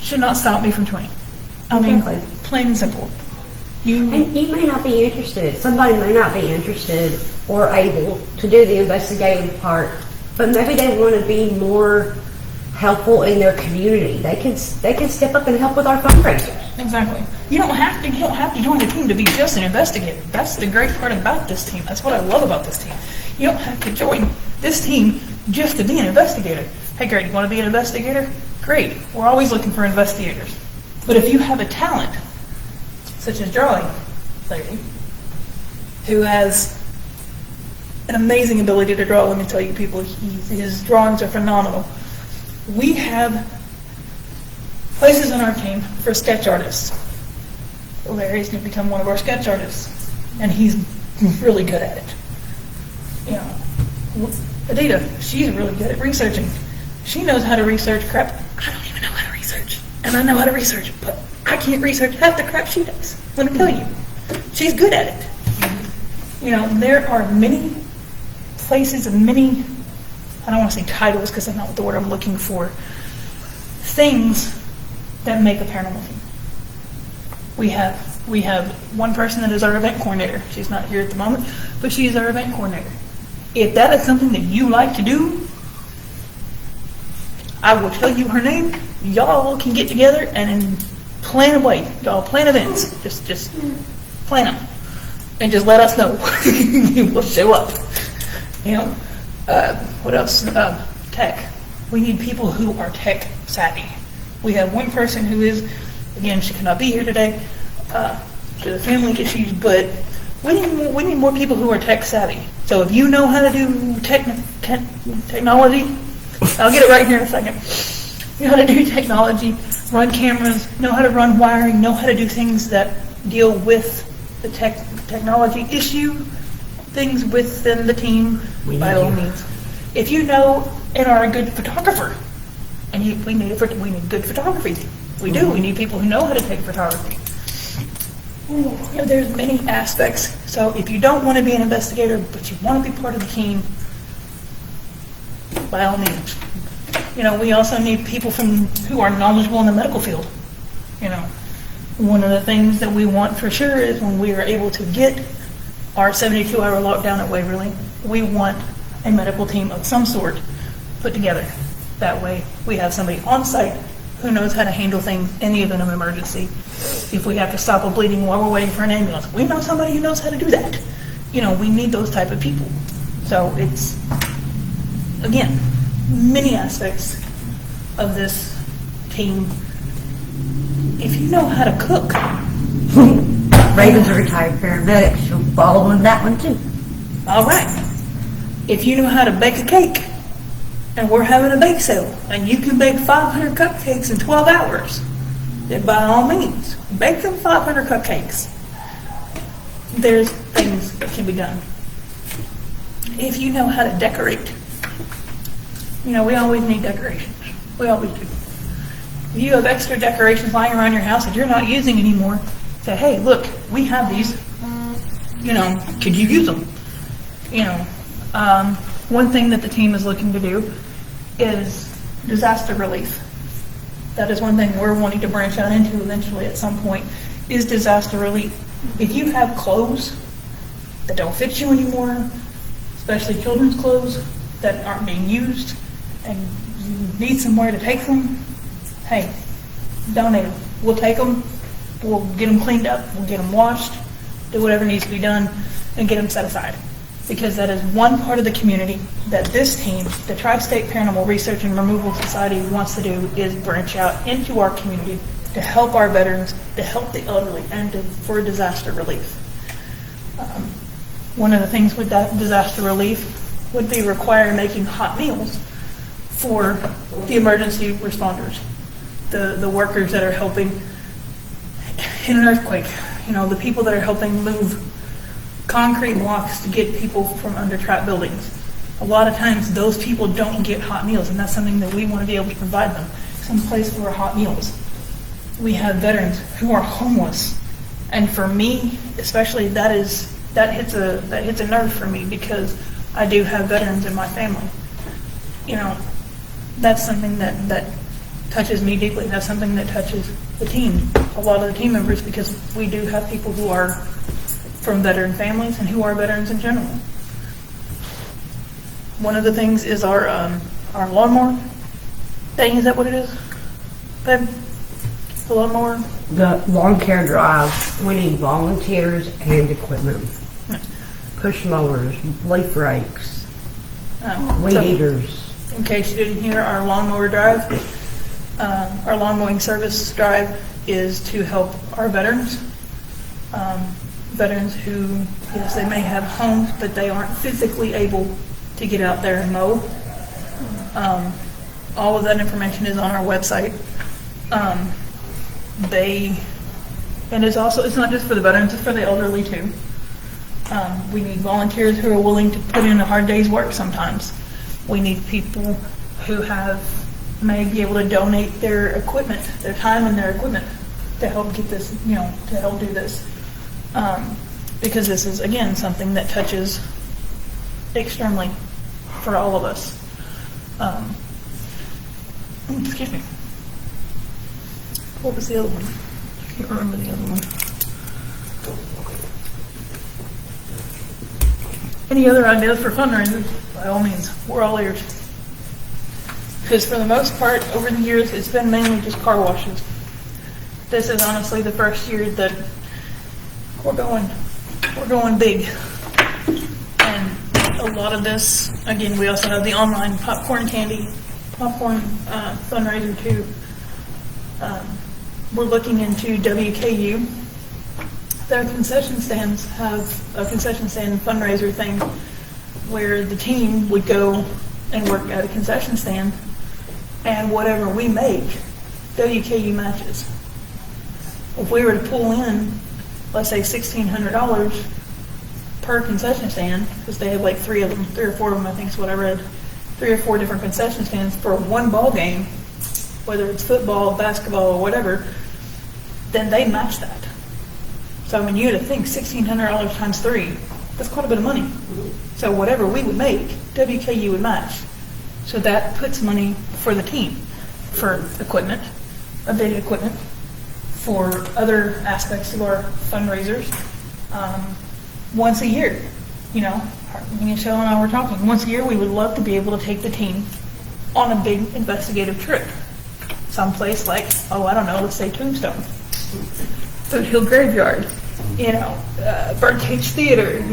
should not stop me from joining. I mean, Exactly. plain and simple. And you may not be interested. Somebody may not be interested or able to do the investigative part, but maybe they want to be more helpful in their community. They can step up and help with our fundraisers. Exactly. You don't have to join the team to be just an investigator. That's the great part about this team. That's what I love about this team. You don't have to join this team just to be an investigator. Hey, great, you want to be an investigator? Great. We're always looking for investigators. But if you have a talent, such as drawing, Larry, who has an amazing ability to draw, let me tell you people, his drawings are phenomenal. We have places on our team for sketch artists. Larry's going to become one of our sketch artists, and he's really good at it. You know, Adita, she's really good at researching. She knows how to research crap. I don't even know how to research, and I know how to research, but I can't research half the crap she does. Let me tell you, she's good at it. You know, there are many places and many, I don't want to say titles because that's not the word I'm looking for, things that make a paranormal team. We have one person that is our event coordinator. She's not here at the moment, but she is our event coordinator. If that is something that you like to do, I will tell you her name. Y'all can get together and plan away. Y'all plan events. Just plan them. And just let us know. We'll show up. You know, what else? Tech. We need people who are tech savvy. We have one person who is, again, she cannot be here today. She has family issues, but we need more people who are tech savvy. So if you know how to do technology, I'll get it right here in a second. You know how to do technology, run cameras, know how to run wiring, know how to do things that deal with the technology issue, things within the team, by all means. If you know and are a good photographer, and we need good photography. We do. We need people who know how to take photography. You know, there's many aspects. So if you don't want to be an investigator, but you want to be part of the team, by all means. You know, we also need people who are knowledgeable in the medical field. You know, one of the things that we want for sure is when we are able to get our 72-hour lockdown at Waverly, we want a medical team of some sort put together. That way, we have somebody on site who knows how to handle things in the event of emergency. If we have to stop a bleeding while we're waiting for an ambulance, we know somebody who knows how to do that. You know, we need those type of people. So it's, again, many aspects of this team. If you know how to cook, Raven's a retired paramedic. She'll follow on that one too. all right. If you know how to bake a cake, and we're having a bake sale, and you can bake 500 cupcakes in 12 hours, then by all means, bake them 500 cupcakes. There's things that can be done. If you know how to decorate, you know, we always need decorations. We always do. If you have extra decorations lying around your house that you're not using anymore, say, hey, look, we have these. You know, could you use them? You know, one thing that the team is looking to do is disaster relief. That is one thing we're wanting to branch out into eventually at some point, is disaster relief. If you have clothes that don't fit you anymore, especially children's clothes that aren't being used, and you need somewhere to take them, hey, donate them. We'll take them, we'll get them cleaned up, we'll get them washed, do whatever needs to be done, and get them set aside. because that is one part of the community that this team, the Tri-State Paranormal Research and Removal Society, wants to do, is branch out into our community to help our veterans, to help the elderly, and for disaster relief. One of the things with that disaster relief would be require making hot meals for the emergency responders, the workers that are helping in an earthquake, the people that are helping move concrete blocks to get people from under trapped buildings. A lot of times those people don't get hot meals, and that's something that we want to be able to provide them, some place for hot meals. We have veterans who are homeless, and for me especially, that hits a nerve for me, because I do have veterans in my family. That's something that touches me deeply. That's something that touches the team, a lot of the team members, because we do have people who are from veteran families and who are veterans in general. One of the things is our lawnmower thing. Is that what it is, babe? The lawnmower? The lawn care drive, we need volunteers and equipment. Push mowers, leaf rakes, weed eaters. In case you didn't hear, our lawnmower drive, our lawn mowing service drive is to help our veterans. Veterans who, yes, they may have homes, but they aren't physically able to get out there and mow. All of that information is on our website. It's not just for the veterans, it's for the elderly too. We need volunteers who are willing to put in a hard day's work sometimes. We need people who may be able to donate their equipment, their time and their equipment to help get this, to help do this. Because this is, again, something that touches extremely for all of us. Excuse me. What was the other one? I can't remember the other one. Any other ideas for fundraisers? By all means, we're all ears. Because for the most part, over the years, it's been mainly just car washes. This is honestly the first year that we're going big. And a lot of this, again, we also have the online popcorn fundraiser too. We're looking into WKU. Their concession stands have a concession stand fundraiser thing where the team would go and work at a concession stand, and whatever we make, WKU matches. If we were to pull in, let's say $1,600 per concession stand, because they have like 3 or 4 of them, I think is what I read, 3 or 4 different concession stands for one ball game, whether it's football, basketball, or whatever, then they match that. So I mean, you had to think $1,600 times 3, that's quite a bit of money. So whatever we would make, WKU would match. So that puts money for the team, for equipment, updated equipment, for other aspects of our fundraisers. Once a year, me and Michelle and I were talking, once a year we would love to be able to take the team on a big investigative trip. Someplace like, let's say Tombstone, Foothill Graveyard, Birdcage Theater,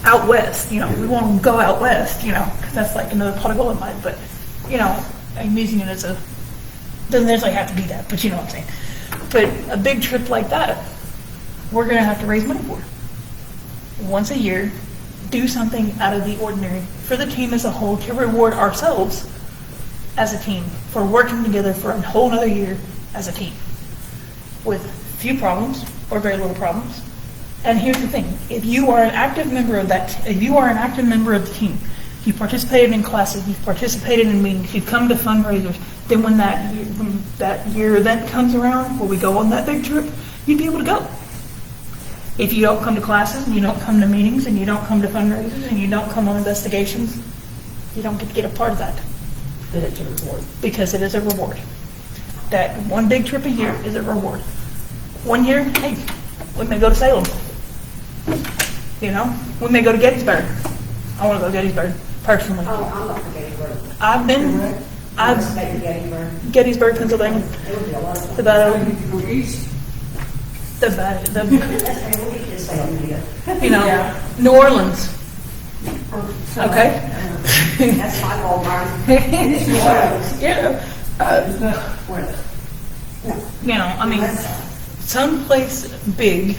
out west, we want to go out west, because that's like another pot of gold in mine, but, I'm using it as doesn't necessarily have to be that, but you know what I'm saying. But a big trip like that, we're going to have to raise money for. Once a year, do something out of the ordinary for the team as a whole to reward ourselves as a team for working together for a whole other year as a team with few problems or very little problems. And here's the thing: if you are an active member of the team, you've participated in classes, you've participated in meetings, you've come to fundraisers, then when that year event comes around where we go on that big trip, you'd be able to go. If you don't come to classes, and you don't come to meetings, and you don't come to fundraisers, and you don't come on investigations, you don't get a part of that. But it's a reward. Because it is a reward. That one big trip a year is a reward. One year, hey, we may go to Salem. We may go to Gettysburg. I want to go to Gettysburg, personally. Oh, I'm not for Gettysburg. I've Stay in Gettysburg. Gettysburg, Pennsylvania. It would be a lot of fun. The battle, You can go east. the We could just stay on the New Orleans. Okay. That's my goal, Brian. Yeah. It's not wet. You know, I mean, someplace big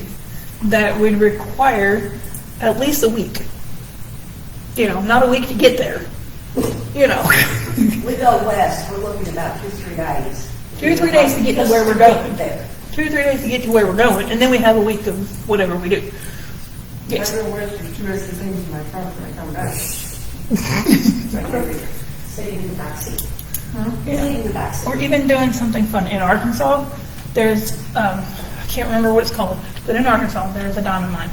that would require at least a week. You know, not a week to get there. You know, We go west, we're looking about 2-3 days. 2 or 3 days to get to where we're going. There. 2 or 3 days to get to where we're going, and then we have a week of whatever we do. I Yes. go west for 2 extra things in my trunk when I come back. Sitting in the backseat. Yeah. Sitting in the backseat. Or even doing something fun. In Arkansas, there's, I can't remember what it's called, but in Arkansas, there's a diamond mine.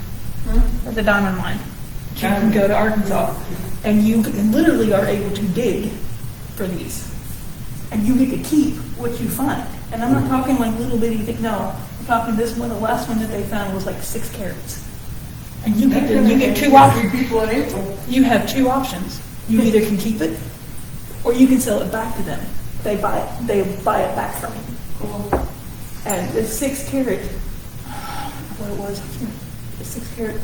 There's a diamond mine. You can go to Arkansas, and you literally are able to dig for these. And you get to keep what you find. And I'm not talking like little bitty thing, no. I'm talking this one, the last one that they found was like 6 carats. And you get 2 options. People in April. You have 2 options. You either can keep it, or you can sell it back to them. They buy it back from you. And the 6 carat, what it was, the 6 carat,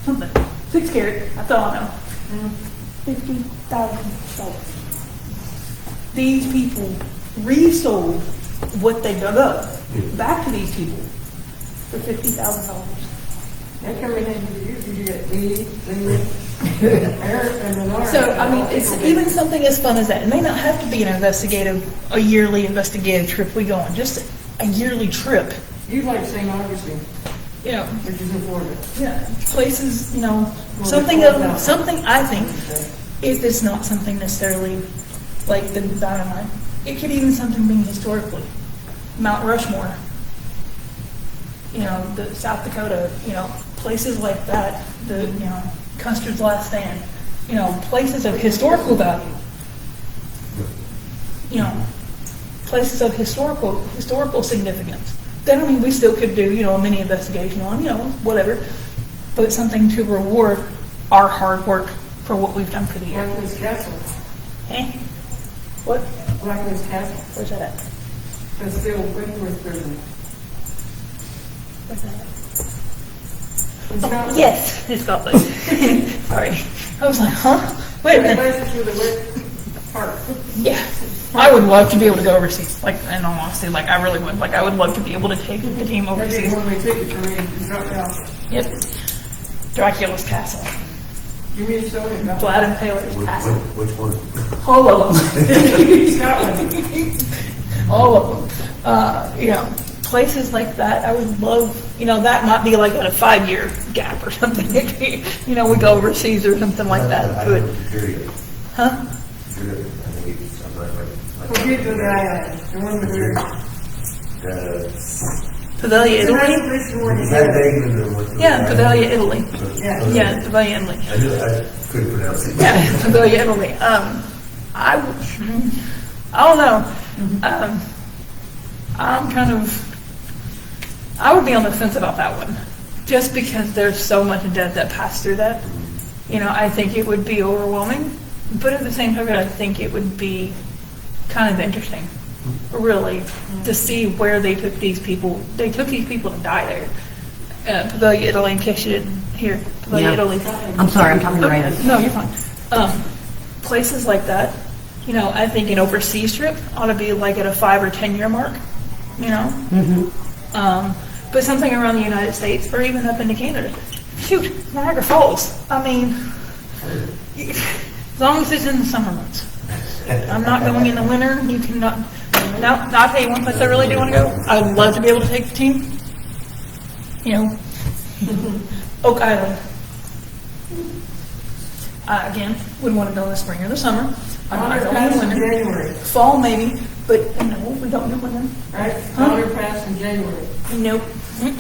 something, 6 carat, that's all I know. $50,000. These people resold what they dug up back to these people for $50,000. They come in and you get Lee, Eric, and Lenore. So, I mean, it's even something as fun as that. It may not have to be a yearly investigative trip we go on, just a yearly trip. You like St. Augustine, You know, which is in Florida. yeah, places, you know, Well, something it's not. something I think, if it's not something necessarily like the dynamite, it could even something being historically. Mount Rushmore, you know, the South Dakota, you know, places like that, Custer's Last Stand, you know, places of historical value. You know, places of historical significance. Then, I mean, we still could do, you know, a mini investigation on, you know, whatever, but something to reward our hard work for what we've done for the year. Blackman's Castle. Eh? What? Blackman's Castle. Where's that at? That's the old Wentworth prison. Where's that at? In Scotland. Yes, it's Scotland. Sorry. I was like, huh? Wait a minute. Places with a wet park. Yeah. I would love to be able to go overseas. Like, in all honesty, like, I really would. Like, I would love to be able to take the team I get overseas. one way ticket for me and drop me off. Yep. Dracula's Castle. Give me a soda and drop Vlad and Taylor's Castle. Which one? All of them. Scotland. All of them. You know, places like that, I would love, you know, that might be like at a 5-year gap or something. You know, we go overseas or something like that. I But, know Imperial. huh? Imperial. I think it's something like Forget the one with the... Pavaglia, It's a nice Italy? place to work. Is that big than the one? Yeah, Pavaglia, Italy. Yeah. Yeah, Pavaglia, Italy. I couldn't pronounce it. Yeah, Pavaglia, Italy. I don't know. I would be on the fence about that one, just because there's so much death that passed through that. You know, I think it would be overwhelming, but at the same time, I think it would be kind of interesting, really, to see where they took these people. They took these people to die there. Pavaglia, Italy, in case you didn't hear. Pavaglia, Yeah. Italy. I'm sorry, I'm talking to Raven. No, you're fine. Places like that, you know, I think an overseas trip ought to be like at a 5 or 10 year mark, you know? But something around the United States or even up into Canada. Shoot, Niagara Falls. I mean, as long as it's in the summer months. I'm not going in the winter. You cannot. Now, I'll tell you one place I really do want to go. I'd love to be able to take the team. You know, Oak Island. Again, wouldn't want to go in the spring or the summer. I'm not going in the winter. January, Fall maybe, but no, we don't do winter. right? Dollar Pass in January. Nope. No,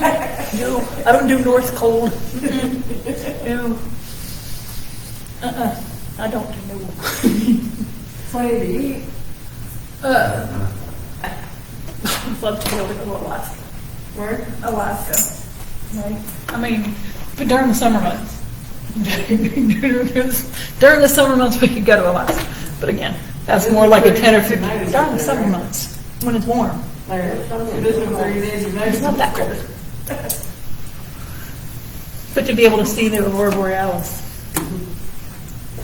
I don't do North Cold. No. I don't do no. Plenty to eat. I'd love to be able to go to Alaska. Where? Alaska. Right? I mean, but during the summer months. During the summer months, we could go to Alaska. But again, that's more like a 10 or 15. During the summer months, when it's warm. There. It isn't 30 days of night. It's not that cold. But to be able to see the Aurora Borealis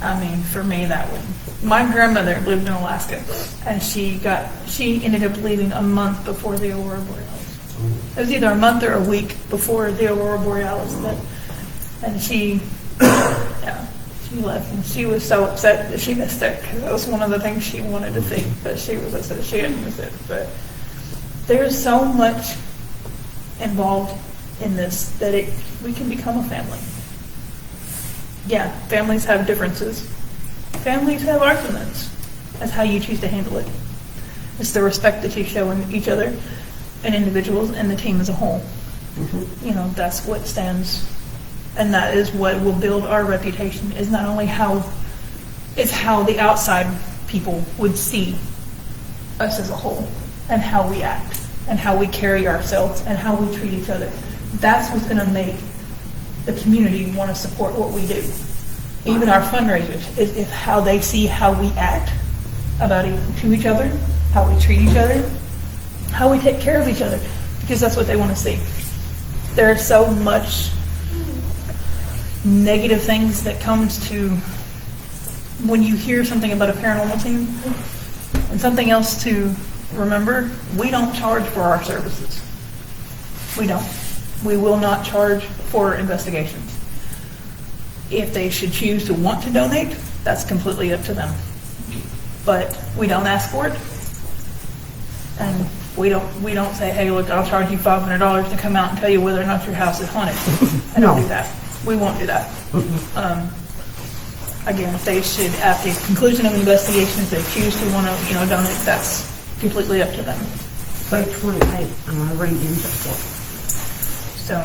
I mean, for me, that would. My grandmother lived in Alaska, and she ended up leaving a month before the aurora borealis. It was either a month or a week before the aurora borealis, and she left, and she was so upset that she missed it, because that was one of the things she wanted to see, but she was upset she hadn't missed it. But there's so much involved in this that we can become a family. Yeah, families have differences. Families have arguments. That's how you choose to handle it. It's the respect that you show in each other and individuals and the team as a whole. You know, that's what stands, and that is what will build our reputation, is not only how the outside people would see us as a whole, and how we act, and how we carry ourselves, and how we treat each other. That's what's going to make the community want to support what we do. Even our fundraisers, is how they see how we act to each other, how we treat each other, how we take care of each other, because that's what they want to see. There's so much negative things that comes to when you hear something about a paranormal team. And something else to remember, we don't charge for our services. We don't. We will not charge for investigations. If they should choose to want to donate, that's completely up to them. But we don't ask for it. And we don't say, hey, look, I'll charge you $500 to come out and tell you whether or not your house is haunted. I don't do that. We won't do that. Again, if they should, at the conclusion of the investigation, if they choose to want to, donate, that's completely up to them. So 28, reading report. So,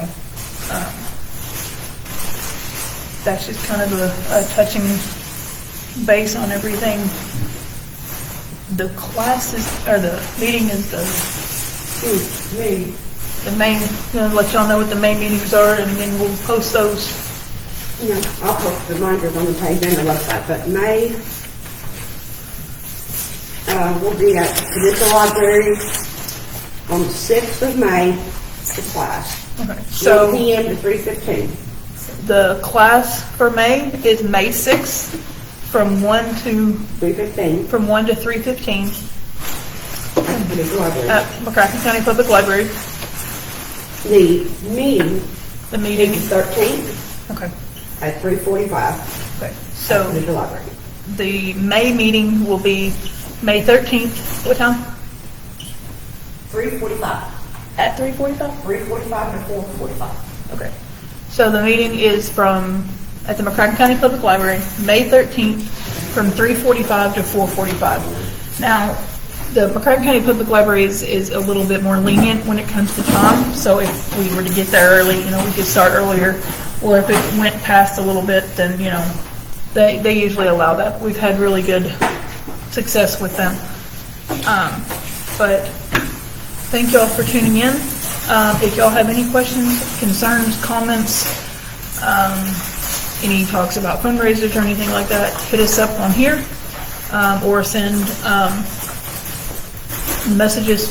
that's just kind of a touching base on everything. The meeting is the main, let y'all know what the main meetings are, and then we'll post those. I'll post reminders on the page and the website, but May, we'll be at the Digital Library on the 6th of May, the class. Okay, so 1 p.m. to 3:15. the class for May is May 6th from 1 to 3:15. From 1 to 3:15 at the Digital Library. at McCracken County Public Library. The meeting The meeting is 13th okay. at 3:45 Okay. at the So Digital Library. the May meeting will be May 13th. What time? 3:45. At 3:45? 3:45 to 4:45. Okay. So the meeting is at the McCracken County Public Library, May 13th, from 3:45 to 4:45. Now, the McCracken County Public Library is a little bit more lenient when it comes to time. So if we were to get there early, we could start earlier. Or if it went past a little bit, then, they usually allow that. We've had really good success with them. But thank y'all for tuning in. If y'all have any questions, concerns, comments, any talks about fundraisers or anything like that, hit us up on here, or send messages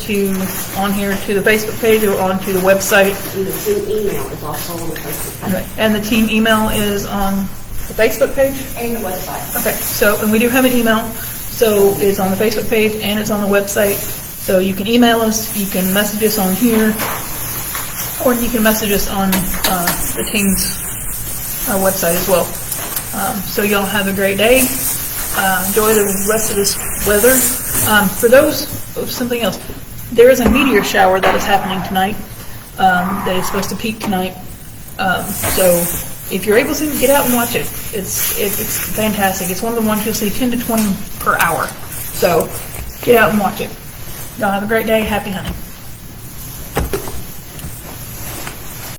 on here to the Facebook page or onto the website. And the team email is also on the Facebook page. Okay. And the team email is on the Facebook page? And the website. Okay, and we do have an email, so it's on the Facebook page and it's on the website. So you can email us, you can message us on here, or you can message us on the team's website as well. So y'all have a great day. Enjoy the rest of this weather. For those, something else. There is a meteor shower that is happening tonight that is supposed to peak tonight. So if you're able to, get out and watch it. It's fantastic. It's one of the ones you'll see 10 to 20 per hour. So get out and watch it. Y'all have a great day. Happy hunting.